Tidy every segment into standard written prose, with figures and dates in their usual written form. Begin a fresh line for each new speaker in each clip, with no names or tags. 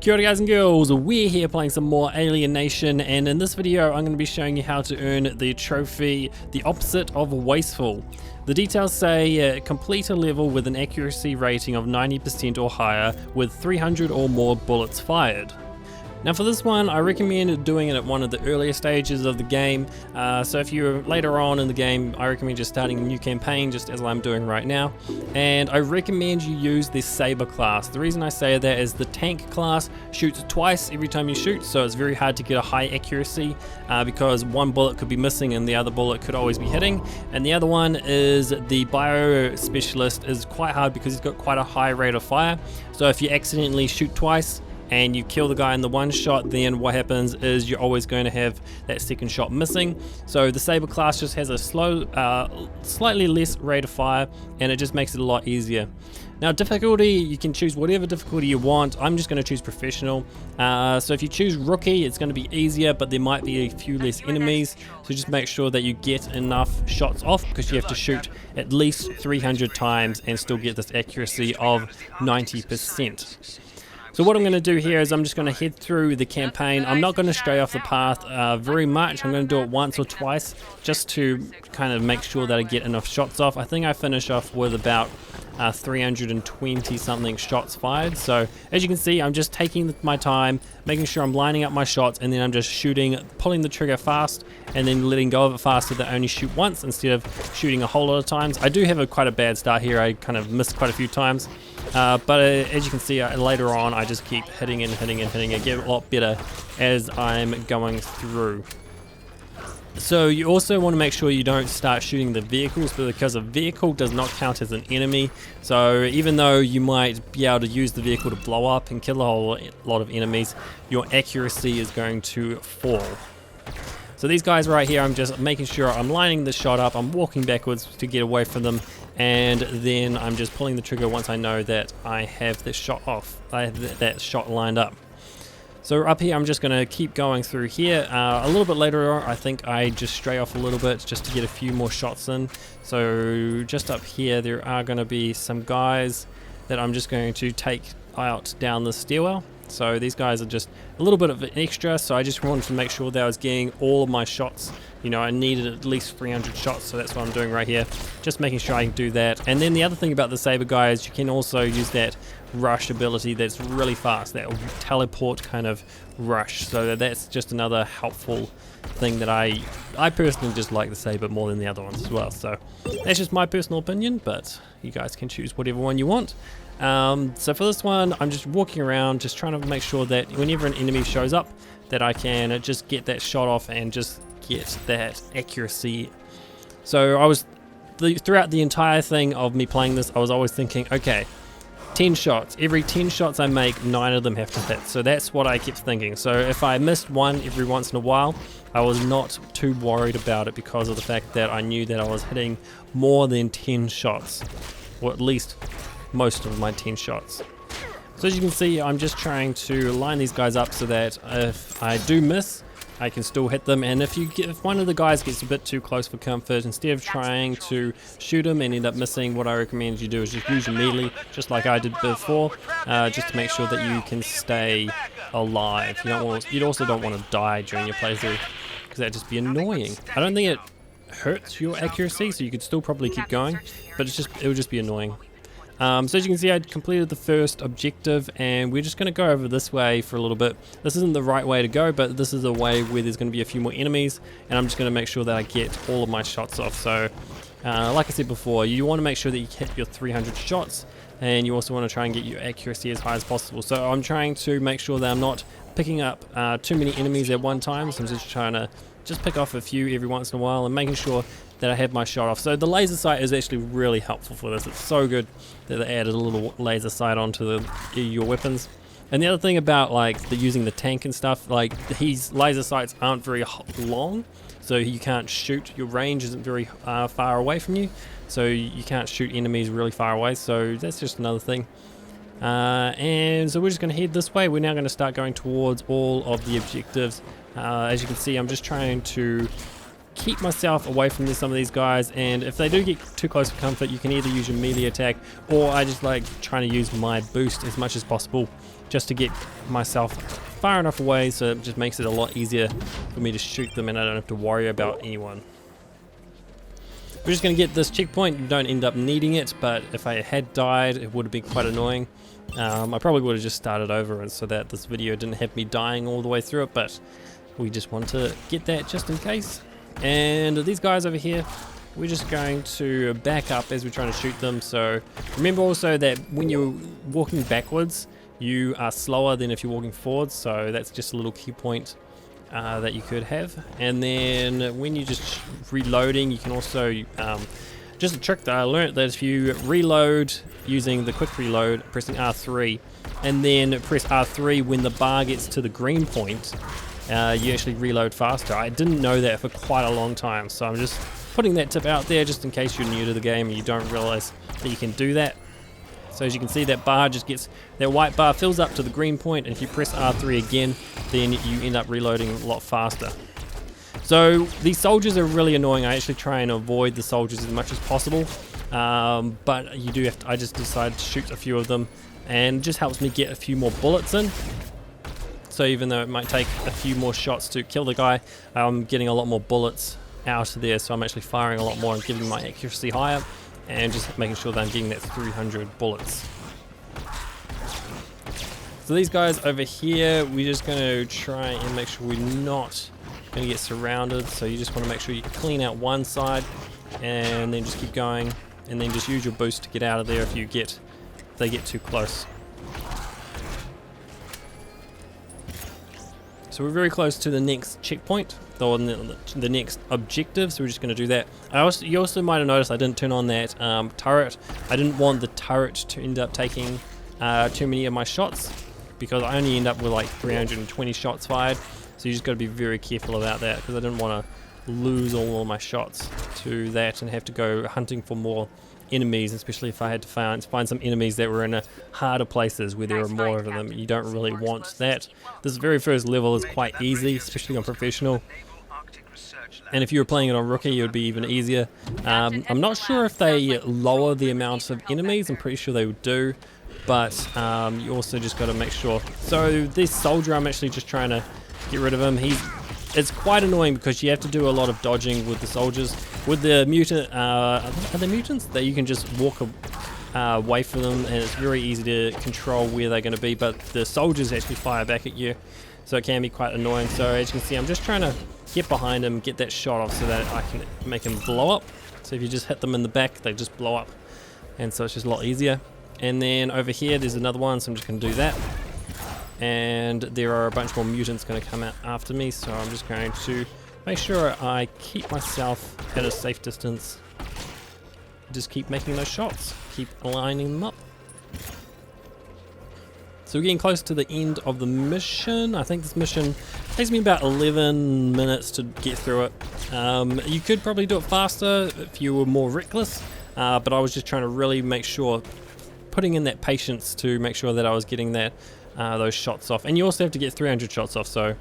Kia ora guys and girls, we're here playing some more Alienation, and in this video I'm going to be showing you how to earn the trophy, the opposite of Wasteful. The details say complete a level with an accuracy rating of 90% or higher with 300 or more bullets fired. Now for this one, I recommend doing it at one of the earlier stages of the game. So if you're later on in the game, I recommend just starting a new campaign, just as I'm doing right now. And I recommend you use the Saber class. The reason I say that is the tank class shoots twice every time you shoot, so it's very hard to get a high accuracy because one bullet could be missing and the other bullet could always be hitting. And the other one is the bio specialist is quite hard because he's got quite a high rate of fire. So if you accidentally shoot twice, and you kill the guy in the one shot, then what happens is you're always going to have that second shot missing. So the Saber class just has a slow, slightly less rate of fire, and it just makes it a lot easier. Now difficulty, you can choose whatever difficulty you want. I'm just going to choose professional. So if you choose rookie, it's going to be easier, but there might be a few less enemies. So just make sure that you get enough shots off, because you have to shoot at least 300 times and still get this accuracy of 90%. So what I'm going to do here is I'm just going to head through the campaign. I'm not going to stray off the path very much. I'm going to do it once or twice just to kind of make sure that I get enough shots off. I think I finish off with about 320 something shots fired. So as you can see, I'm just taking my time, making sure I'm lining up my shots, and then I'm just shooting, pulling the trigger fast, and then letting go of it fast so that I only shoot once instead of shooting a whole lot of times. I do have quite a bad start here. I kind of missed quite a few times. But as you can see, later on I just keep hitting and hitting and hitting. I get a lot better as I'm going through. So you also want to make sure you don't start shooting the vehicles, because a vehicle does not count as an enemy. So even though you might be able to use the vehicle to blow up and kill a whole lot of enemies, your accuracy is going to fall. So these guys right here, I'm just making sure I'm lining the shot up, I'm walking backwards to get away from them, and then I'm just pulling the trigger once I know that I have this shot off, I have that shot lined up. So up here I'm just going to keep going through here. A little bit later on I think I just stray off a little bit just to get a few more shots in. So just up here there are going to be some guys that I'm just going to take out down the stairwell. So these guys are just a little bit of an extra, so I just wanted to make sure that I was getting all of my shots. You know, I needed at least 300 shots, so that's what I'm doing right here. Just making sure I can do that. And then the other thing about the Saber guy is you can also use that rush ability that's really fast, that teleport kind of rush. So that's just another helpful thing that I personally just like the Saber more than the other ones as well. So that's just my personal opinion, but you guys can choose whatever one you want. So for this one, I'm just walking around, just trying to make sure that whenever an enemy shows up, that I can just get that shot off and just get that accuracy. So I was, throughout the entire thing of me playing this, I was always thinking, okay, 10 shots. Every 10 shots I make, 9 of them have to hit. So that's what I kept thinking. So if I missed one every once in a while, I was not too worried about it because of the fact that I knew that I was hitting more than 10 shots, or at least most of my 10 shots. So as you can see, I'm just trying to line these guys up so that if I do miss, I can still hit them. And if one of the guys gets a bit too close for comfort, instead of trying to shoot him and end up missing, what I recommend you do is just use your melee, just like I did before, just to make sure that you can stay alive. You also don't want to die during your playthrough, because that'd just be annoying. I don't think it hurts your accuracy, so you could still probably keep going, but it would just be annoying. So as you can see, I completed the first objective, and we're just going to go over this way for a little bit. This isn't the right way to go, but this is a way where there's going to be a few more enemies, and I'm just going to make sure that I get all of my shots off. So like I said before, you want to make sure that you hit your 300 shots, and you also want to try and get your accuracy as high as possible. So I'm trying to make sure that I'm not picking up too many enemies at one time, so I'm just trying to pick off a few every once in a while and making sure that I have my shot off. So the laser sight is actually really helpful for this. It's so good that they added a little laser sight onto your weapons. And the other thing about using the tank and stuff, like these laser sights aren't very long, so you can't shoot. Your range isn't very far away from you, so you can't shoot enemies really far away. So that's just another thing. And so we're just going to head this way. We're now going to start going towards all of the objectives. As you can see, I'm just trying to keep myself away from some of these guys, and if they do get too close for comfort, you can either use your melee attack, or I just like trying to use my boost as much as possible just to get myself far enough away so it just makes it a lot easier for me to shoot them and I don't have to worry about anyone. We're just going to get this checkpoint. You don't end up needing it, but if I had died, it would have been quite annoying. I probably would have just started over and so that this video didn't have me dying all the way through it, but we just want to get that just in case. And these guys over here, we're just going to back up as we're trying to shoot them. So remember also that when you're walking backwards, you are slower than if you're walking forwards. So that's just a little key point that you could have. And then when you're just reloading, you can also just a trick that I learned, that if you reload using the quick reload, pressing R3 and then press R3 when the bar gets to the green point, you actually reload faster. I didn't know that for quite a long time, so I'm just putting that tip out there just in case you're new to the game and you don't realize that you can do that. So as you can see, that bar just gets, that white bar fills up to the green point, and if you press R3 again, then you end up reloading a lot faster. So these soldiers are really annoying. I actually try and avoid the soldiers as much as possible, but you do have to, I just decided to shoot a few of them, and it just helps me get a few more bullets in. So even though it might take a few more shots to kill the guy, I'm getting a lot more bullets out of there, so I'm actually firing a lot more and giving my accuracy higher, and just making sure that I'm getting that 300 bullets. So these guys over here, we're just going to try and make sure we're not going to get surrounded. So you just want to make sure you clean out one side and then just keep going, and then just use your boost to get out of there if they get too close. So we're very close to the next checkpoint, or the next objective, so we're just going to do that. You also might have noticed I didn't turn on that turret. I didn't want the turret to end up taking too many of my shots, because I only end up with like 320 shots fired. So you just got to be very careful about that, because I didn't want to lose all of my shots to that and have to go hunting for more enemies, especially if I had to find some enemies that were in harder places where there are more of them. You don't really want that. This very first level is quite easy, especially on professional, and if you were playing it on rookie, it would be even easier. I'm not sure if they lower the amount of enemies. I'm pretty sure they would do, but you also just got to make sure. So this soldier, I'm actually just trying to get rid of him. It's quite annoying because you have to do a lot of dodging with the soldiers. With the mutant, are they mutants? That you can just walk away from them, and it's very easy to control where they're going to be, but the soldiers actually fire back at you, so it can be quite annoying. So as you can see, I'm just trying to get behind him, get that shot off so that I can make him blow up. So if you just hit them in the back, they just blow up, and so it's just a lot easier. And then over here there's another one, so I'm just going to do that. And there are a bunch more mutants going to come out after me, so I'm just going to make sure I keep myself at a safe distance. Just keep making those shots, keep lining them up. So we're getting close to the end of the mission. I think this mission takes me about 11 minutes to get through it. You could probably do it faster if you were more reckless, but I was just trying to really make sure, putting in that patience to make sure that I was getting that those shots off. And you also have to get 300 shots off, so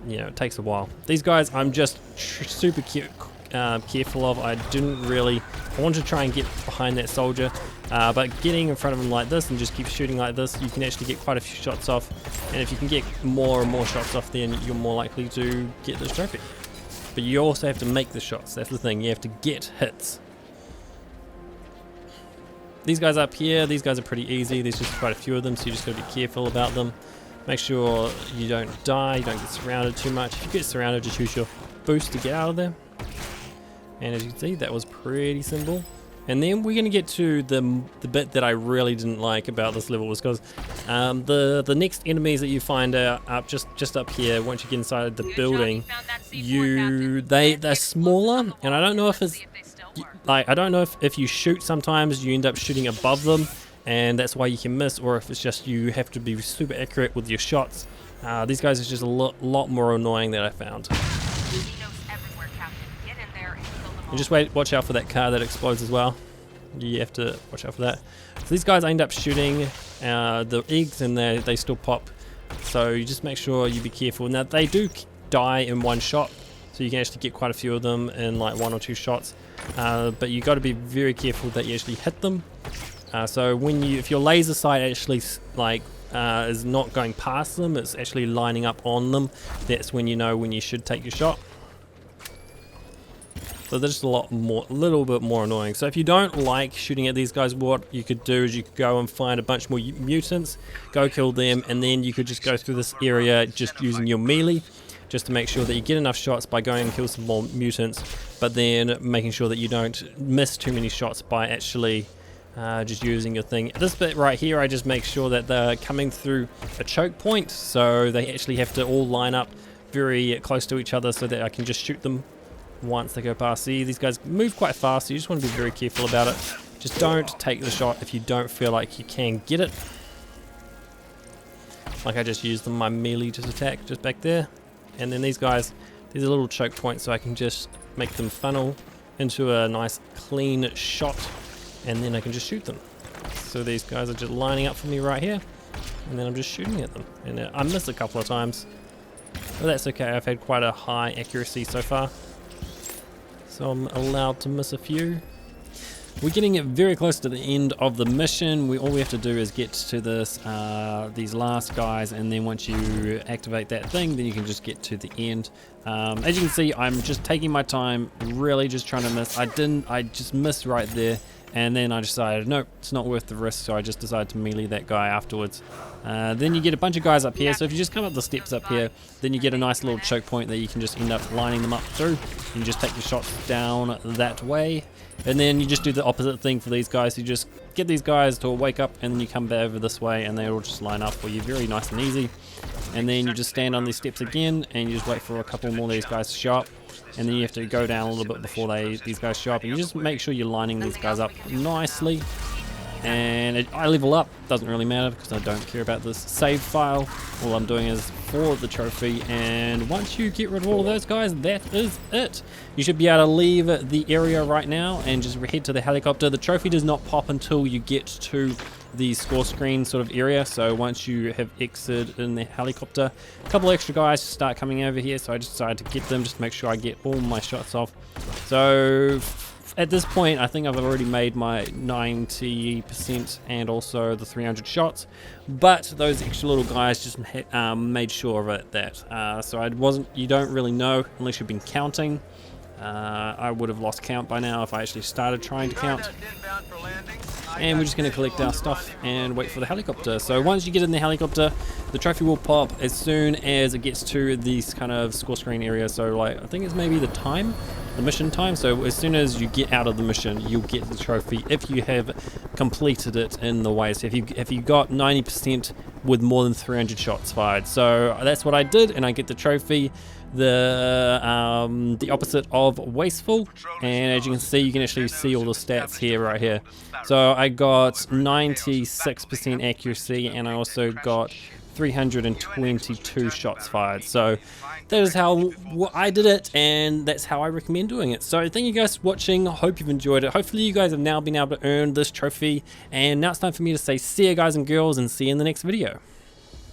you know, it takes a while. These guys I'm just super careful of. I wanted to try and get behind that soldier, but getting in front of him like this and just keep shooting like this, you can actually get quite a few shots off, and if you can get more and more shots off, then you're more likely to get this trophy. But you also have to make the shots. That's the thing, you have to get hits. These guys up here, these guys are pretty easy. There's just quite a few of them, so you just got to be careful about them. Make sure you don't die, you don't get surrounded too much. If you get surrounded, just use your boost to get out of there. And as you can see, that was pretty simple. And then we're going to get to the bit that I really didn't like about this level, was because the next enemies that you find are up just up here. Once you get inside the building, they're smaller, and I don't know if it's like, I don't know if you shoot sometimes you end up shooting above them, and that's why you can miss, or if it's just you have to be super accurate with your shots. These guys are just a lot more annoying than I found. And just watch out for that car that explodes as well. You have to watch out for that. So these guys end up shooting the eggs, and they still pop. So you just make sure you be careful. Now they do die in one shot, so you can actually get quite a few of them in like 1 or 2 shots. But you got to be very careful that you actually hit them. So if your laser sight actually like is not going past them, it's actually lining up on them. That's when you know when you should take your shot. So they're just a little bit more annoying. So if you don't like shooting at these guys, what you could do is you could go and find a bunch more mutants, go kill them, and then you could just go through this area just using your melee, just to make sure that you get enough shots by going and kill some more mutants, but then making sure that you don't miss too many shots by actually just using your thing. This bit right here, I just make sure that they're coming through a choke point, so they actually have to all line up very close to each other so that I can just shoot them once they go past. See, these guys move quite fast, so you just want to be very careful about it. Just don't take the shot if you don't feel like you can get it. Like I just used my melee just attack just back there. And then these guys, there's a little choke point, so I can just make them funnel into a nice clean shot, and then I can just shoot them. So these guys are just lining up for me right here, and then I'm just shooting at them. And I missed a couple of times, but that's okay. I've had quite a high accuracy so far, so I'm allowed to miss a few. We're getting very close to the end of the mission. All we have to do is get to this these last guys, and then once you activate that thing, then you can just get to the end. As you can see, I'm just taking my time, really just trying to miss. I just missed right there, and then I decided, nope, it's not worth the risk, so I just decided to melee that guy afterwards. Then you get a bunch of guys up here, so if you just come up the steps up here, then you get a nice little choke point that you can just end up lining them up through. You just take your shots down that way, and then you just do the opposite thing for these guys. You just get these guys to wake up, and then you come back over this way, and they all just line up for you, very nice and easy. And then you just stand on these steps again, and you just wait for a couple more of these guys to show up, and then you have to go down a little bit before these guys show up, and you just make sure you're lining these guys up nicely. And I level up, doesn't really matter because I don't care about this save file. All I'm doing is for the trophy, and once you get rid of all of those guys, that is it. You should be able to leave the area right now and just head to the helicopter. The trophy does not pop until you get to the score screen sort of area, so once you have exited in the helicopter, a couple extra guys start coming over here, so I just decided to get them just to make sure I get all my shots off. So at this point, I think I've already made my 90% and also the 300 shots, but those extra little guys just made sure of it that. So you don't really know unless you've been counting. I would have lost count by now if I actually started trying to count. And we're just going to collect our stuff and wait for the helicopter. So once you get in the helicopter, the trophy will pop as soon as it gets to this kind of score screen area. So like, I think it's maybe the mission time. So as soon as you get out of the mission, you'll get the trophy if you have completed it in the way. So if you got 90% with more than 300 shots fired. So that's what I did, and I get the trophy. The opposite of Wasteful, and as you can see, you can actually see all the stats here, right here. So I got 96% accuracy, and I also got 322 shots fired. So that is how I did it, and that's how I recommend doing it. So thank you guys for watching. I hope you've enjoyed it. Hopefully you guys have now been able to earn this trophy, and now it's time for me to say see you guys and girls, and see you in the next video.